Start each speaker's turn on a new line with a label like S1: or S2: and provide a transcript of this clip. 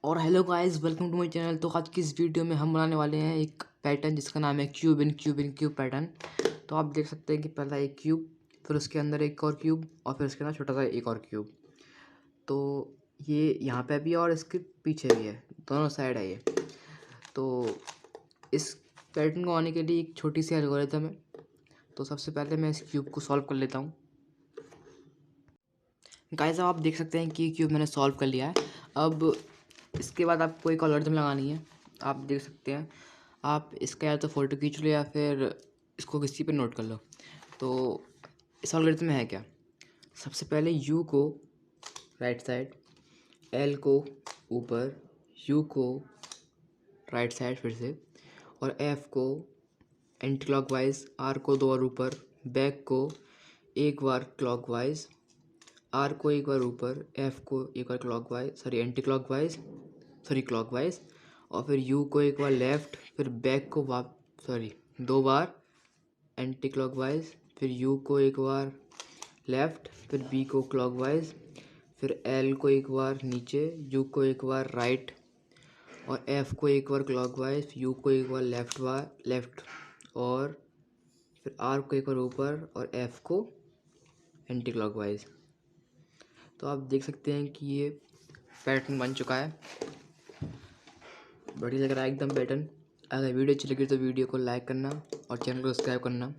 S1: और hello guys, welcome to my channel. तो आज की इस वीडियो में हम बनाने वाले हैं एक पैटर्न जिसका नाम है क्यूब इन क्यूब पैटर्न। तो आप देख सकते हैं कि पहला एक क्यूब, फिर उसके अंदर एक और क्यूब, और फिर उसके अंदर छोटा सा एक और क्यूब। तो ये यहाँ पे भी है और इसके पीछे भी है, दोनों साइड है ये। तो इस पैटर्न को आने के लिए एक छोटी सी एल्गोरिथम है। तो सबसे पहले मैं इस क्यूब को सॉल्व कर लेता हूँ। गाइस, अब आप देख सकते हैं कि क्यूब मैंने सॉल्व कर लिया है। अब इसके बाद आपको एक एल्गोरिथम लगानी है। आप देख सकते हैं, आप इसका या तो फ़ोटो खींच लो या फिर इसको किसी पे नोट कर लो। तो इस एल्गोरिथम में है क्या, सबसे पहले यू को राइट साइड, एल को ऊपर, यू को राइट साइड फिर से, और एफ को एंटी क्लॉकवाइज, आर को दो बार ऊपर, बैक को एक बार क्लॉकवाइज, आर को एक बार ऊपर, एफ को एक बार एंटी क्लॉकवाइज, और फिर यू को एक बार लेफ़्ट, फिर बैक को दो बार एंटी क्लॉकवाइज, फिर यू को एक बार लेफ़्ट, फिर बी को क्लॉकवाइज, फिर एल को एक बार नीचे, यू को एक बार राइट, और एफ को एक बार क्लॉकवाइज, यू को एक बार लेफ़्ट, और फिर आर को एक बार ऊपर, और एफ को एंटी क्लॉकवाइज। तो आप देख सकते हैं कि ये पैटर्न बन चुका है। बढ़िया लग रहा है एकदम पैटर्न। अगर वीडियो अच्छी लगी तो वीडियो को लाइक करना और चैनल को सब्सक्राइब करना।